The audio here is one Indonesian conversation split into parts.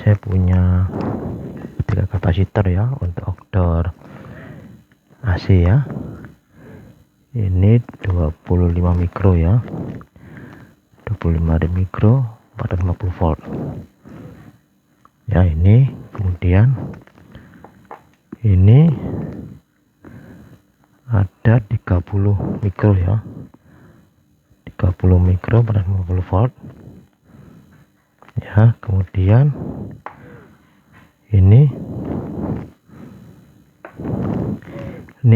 Saya punya 3 kapasitor ya untuk outdoor AC ya. Ini 25 mikro ya, 25 mikro 450 volt ya. Ini kemudian ini ada 30 mikro ya, 30 mikro 450 volt ya. Kemudian ini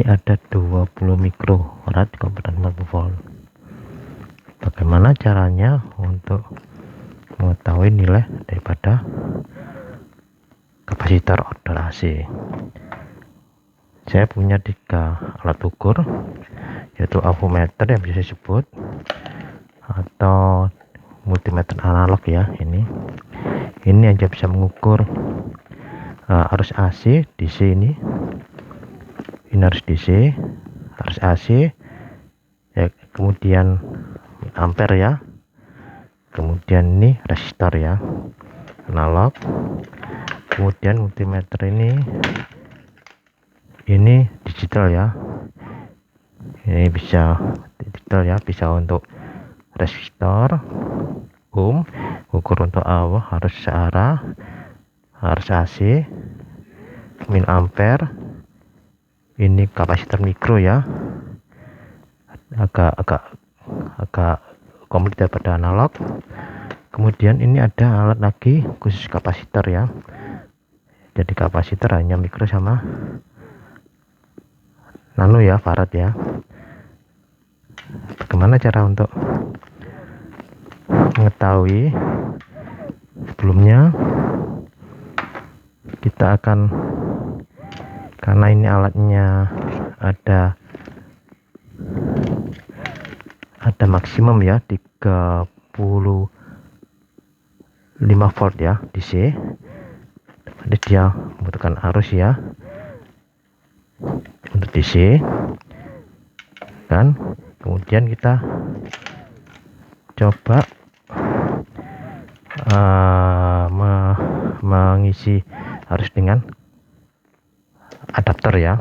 ada 20 mikrofarad 450 volt. Bagaimana caranya untuk mengetahui nilai daripada kapasitor outdoor AC? Saya punya 3 alat ukur, yaitu avometer yang bisa disebut atau multimeter analog ya. Ini aja bisa mengukur arus AC DC. Ini harus DC, harus AC ya. Kemudian ampere ya. Kemudian ini resistor ya, analog. Kemudian multimeter ini digital ya. Ini bisa digital ya, bisa untuk resistor, ukur untuk harus searah, harus AC, min ampere. Ini kapasitor mikro ya, agak komplit daripada analog. Kemudian ini ada alat lagi khusus kapasitor ya. Jadi kapasitor hanya mikro sama nano ya, farad ya. Bagaimana cara untuk mengetahui? Sebelumnya kita akan, karena ini alatnya ada maksimum ya 35 volt ya DC. Jadi dia membutuhkan arus ya untuk DC kan. Kemudian kita coba mengisi arus dengan adapter ya.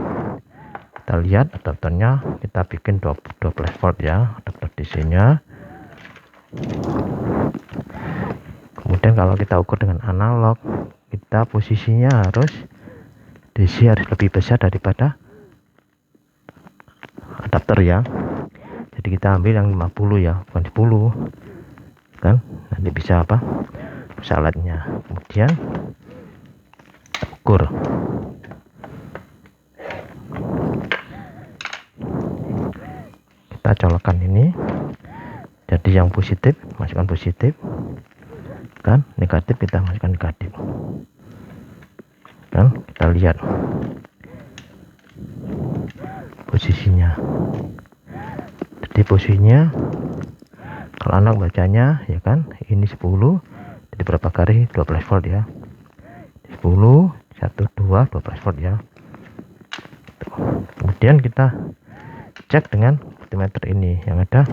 Kita lihat adapternya, kita bikin 12 volt ya, adapter DC nya. Kemudian kalau kita ukur dengan analog, kita posisinya harus DC harus lebih besar daripada adapter ya. Jadi kita ambil yang 50 ya, bukan 10 kan, nanti bisa alatnya. Kemudian kita ukur. Kita colokkan ini, jadi yang positif masukkan positif kan, negatif kita masukkan negatif kan. Kita lihat posisinya. Jadi posisinya kalau anak bacanya ya kan, ini 10, jadi berapa kali 12 volt ya, 10 1 2 12 volt ya. Kemudian kita cek dengan multimeter ini, yang ada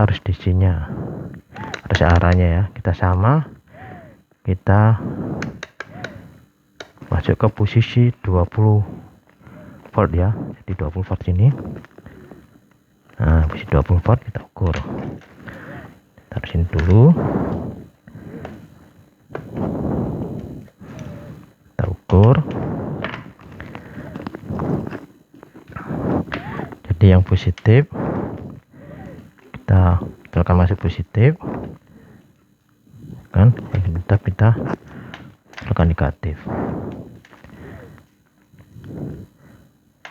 arus DC nya, arus arahnya ya. Kita masuk ke posisi 20 volt ya, jadi 20 volt sini. Nah, posisi 20 volt kita ukur, taruh sini dulu, kita ukur. Jadi yang positif kita akan masuk positif kan, yang negatif kita akan negatif.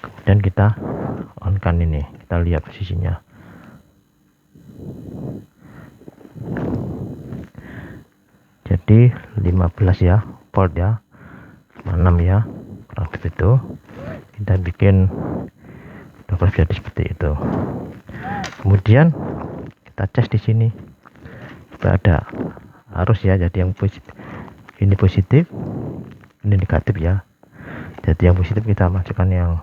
Kemudian kita on kan ini, kita lihat posisinya. Jadi 15 ya volt ya, 6 ya, kurang lebih itu. Kita bikin 12 jadi seperti itu. Kemudian kita cas di sini, ada arus ya. Jadi yang positif ini positif, ini negatif ya. Jadi yang positif kita masukkan yang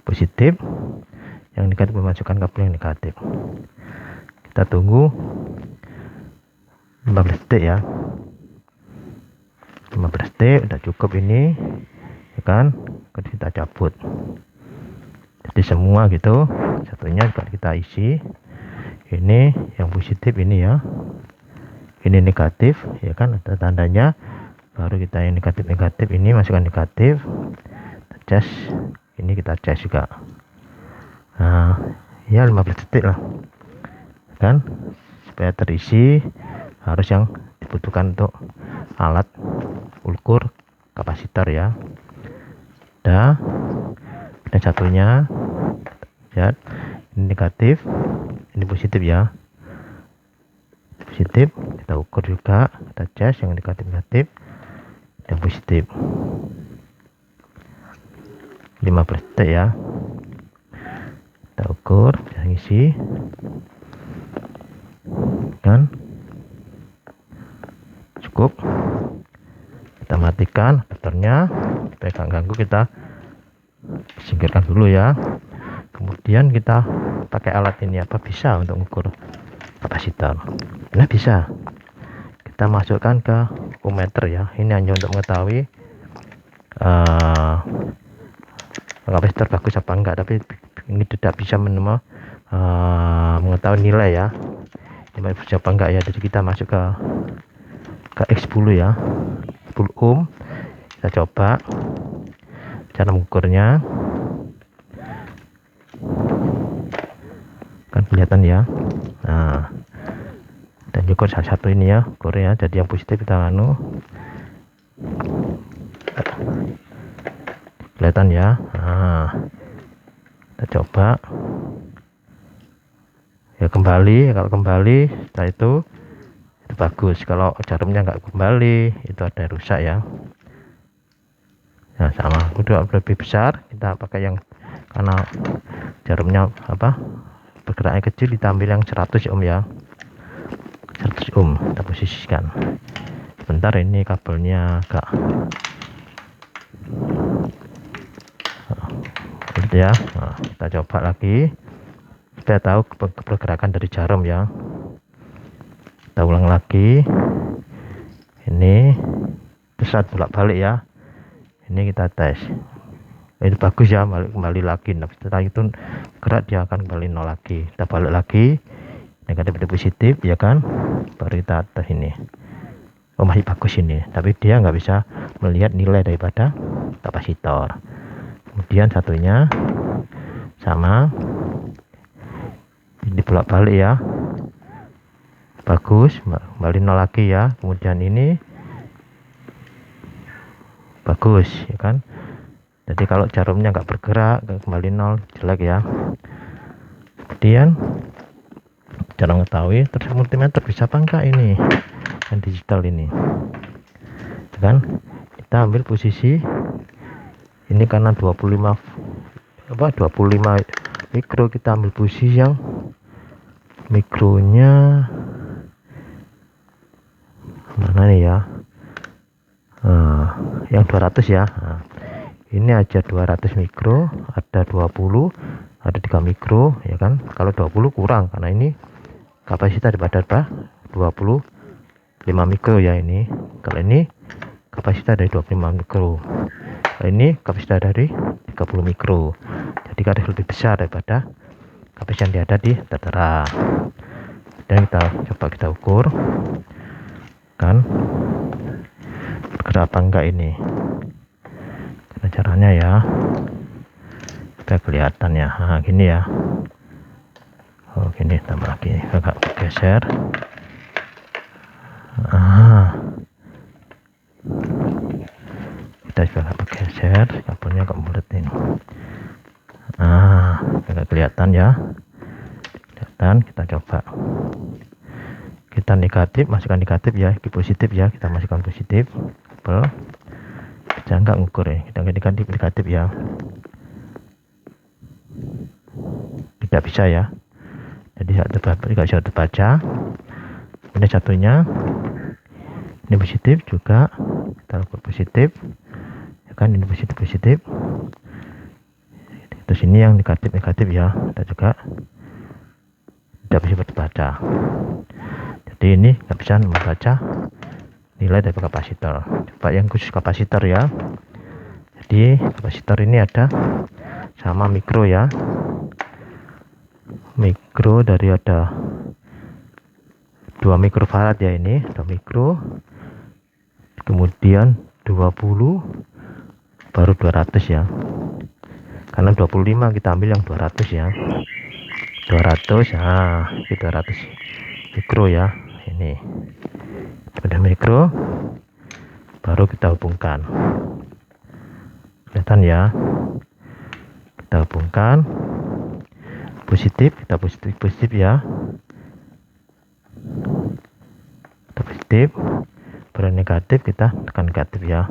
positif, yang negatif memasukkan kabel yang negatif. Kita tunggu 15 detik ya, 15 detik udah cukup ini ya kan. Kita cabut, jadi semua gitu. Satunya juga kita isi, ini yang positif ini ya, ini negatif ya kan, ada tandanya. Baru kita yang negatif ini masukkan negatif, cas ini kita cas juga. Nah ya 15 detik lah kan, supaya terisi. Harus yang dibutuhkan untuk alat ukur kapasitor ya. Udah, dan satunya ya, ini negatif, ini positif ya, positif kita ukur juga, kita cas yang negatif yang positif. 15 detik ya, kita ukur, kita ngisi kan, cukup. Kita matikan adapternya supaya nggak ganggu, kita singkirkan dulu ya. Kemudian kita pakai alat ini apa bisa untuk mengukur kapasitor. Nah bisa kita masukkan ke ohmmeter ya, ini hanya untuk mengetahui kapasitor bagus apa enggak, tapi ini tidak bisa mengetahui nilai ya, nilai bagus apa enggak ya. Jadi kita masuk ke X10 ya, 10 ohm. Kita coba cara mengukurnya, kan kelihatan ya. Nah, dan ukur salah satu ini ya, ukur ya. Jadi yang positif kita kelihatan ya. Nah, kita coba ya, kembali. Kalau kembali setelah itu bagus. Kalau jarumnya nggak kembali, itu ada rusak ya. Nah sama, udah lebih besar kita pakai yang, karena jarumnya apa bergeraknya kecil, kita ambil yang 100 ohm ya, 100 ohm kita posisikan. Sebentar, ini kabelnya agak gitu ya. Nah, kita coba lagi supaya tahu pergerakan dari jarum ya. Kita ulang lagi, ini saat bolak-balik ya, ini kita tes. Ini bagus ya, kembali lagi. Nah, setelah itu gerak, dia akan kembali nol lagi. Kita balik lagi, negatif positif ya kan, baru kita tes ini. Oh masih bagus ini, tapi dia nggak bisa melihat nilai daripada kapasitor. Kemudian satunya sama, ini bolak-balik ya, bagus, kembali nol lagi ya. Kemudian ini bagus ya kan. Jadi kalau jarumnya nggak bergerak, kembali nol, jelek ya. Kemudian cara mengetahui terus multimeter bisa apa enggak ini yang digital ini ya kan. Kita ambil posisi ini karena 25 mikro, kita ambil posisi yang mikronya mana nih ya, yang 200 ya. Nah, ini aja 200 mikro, ada 20, ada 3 mikro ya kan. Kalau 20 kurang, karena ini kapasitas daripada 25 mikro ya ini. Kalau ini kapasitas dari 25 mikro, kalau ini kapasitas dari 30 mikro, jadi harus lebih besar daripada kapasitas yang ada di tertera. Dan kita coba kita ukur kan bergerak apa enggak ini. Nah, caranya ya supaya kelihatan ya. Nah, gini ya. Oh gini, tambah lagi agak geser. Kita juga agak geser, kabelnya agak bulat ini. Agak kelihatan ya, kelihatan. Kita coba, kita negatif, masukkan negatif ya, ini positif ya, kita masukkan positif kabel. Jangan nggak ngukur ya, kita negatif ya, tidak bisa ya, jadi tidak bisa terbaca. Ini satunya, ini positif juga, kita ukur positif ya kan, ini positif. Terus ini yang negatif ya, kita juga tidak bisa terbaca. Jadi ini nggak bisa membaca nilai dari kapasitor. Coba yang khusus kapasitor ya. Jadi kapasitor ini ada sama mikro ya. Mikro dari ada 2 mikrofarad ya, ini 2 mikro, kemudian 20 baru 200 ya, karena 25 kita ambil yang 200 ya, 200. Nah ini 200 mikro ya, ini udah mikro, baru kita hubungkan, kelihatan ya, kita hubungkan positif, kita positif ya, kita positif, baru negatif kita tekan negatif ya.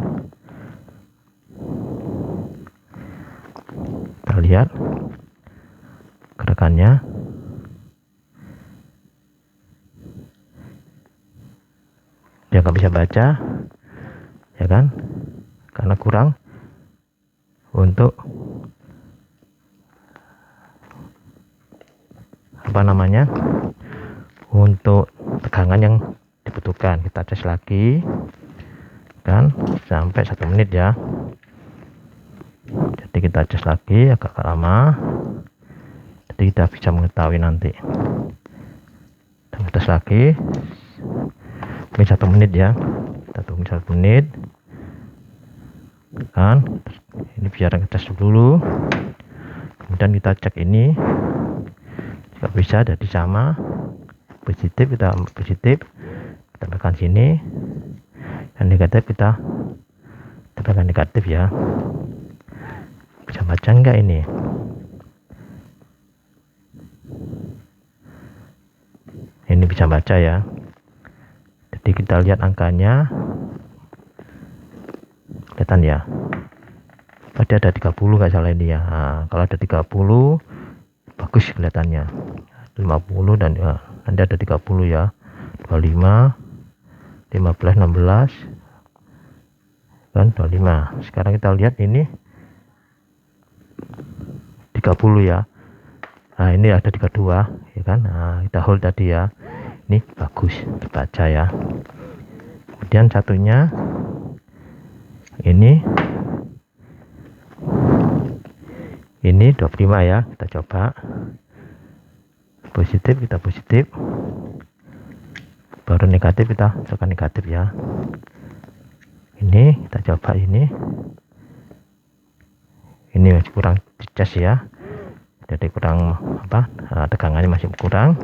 Kita lihat gerakannya, dia nggak bisa baca ya kan, karena kurang untuk apa namanya, untuk tegangan yang dibutuhkan. Kita tes lagi kan sampai 1 menit ya. Jadi kita tes lagi agak lama, jadi kita bisa mengetahui nanti. Kita tes lagi mungkin 1 menit ya, kita tunggu 1 menit kan, ini biar kita tes dulu, kemudian kita cek ini juga bisa jadi sama, positif kita positif, kita tekan sini, dan negatif kita tekan negatif ya. Bisa baca enggak ini? Ini bisa baca ya. Jadi kita lihat angkanya, kelihatan ya, pada ada 30 nggak salah ini ya. Nah, kalau ada 30 bagus kelihatannya, 50 dan ya, nanti ada 30 ya, 25, 15, 16 kan, 25. Sekarang kita lihat ini 30 ya. Nah ini ada 32 ya kan. Nah kita hold tadi ya, ini bagus terbaca ya. Kemudian satunya ini 25 ya, kita coba positif, kita positif, baru negatif kita tekan negatif ya. Ini kita coba ini masih kurang dicas ya, jadi kurang apa, tegangannya masih kurang.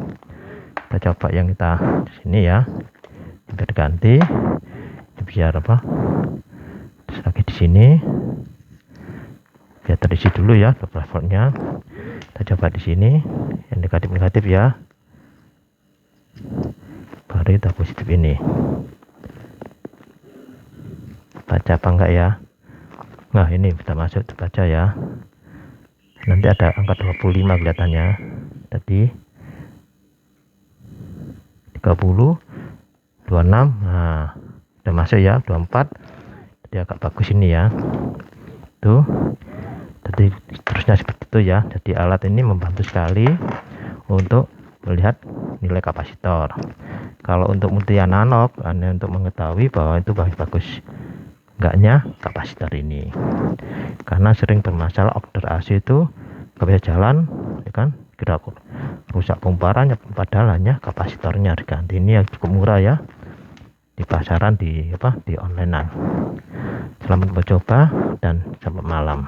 Kita coba yang kita sini ya, kita ganti biar apa, terus lagi di sini biar terisi dulu ya levelnya. Kita coba di sini yang negatif ya, baru kita positif ini, baca apa enggak ya. Nah ini sudah masuk terbaca ya, nanti ada angka 25 kelihatannya, jadi 30, 26, nah udah masuk ya, 24, jadi agak bagus ini ya tuh. Jadi terusnya seperti itu ya. Jadi alat ini membantu sekali untuk melihat nilai kapasitor. Kalau untuk multi analog, hanya untuk mengetahui bahwa itu bagus enggaknya kapasitor ini, karena sering bermasalah outdoor AC itu nggak bisa jalan ya kan, kira rusak kumparannya, padahal hanya kapasitornya diganti. Ini yang cukup murah ya di pasaran, di onlinean. Selamat mencoba dan selamat malam.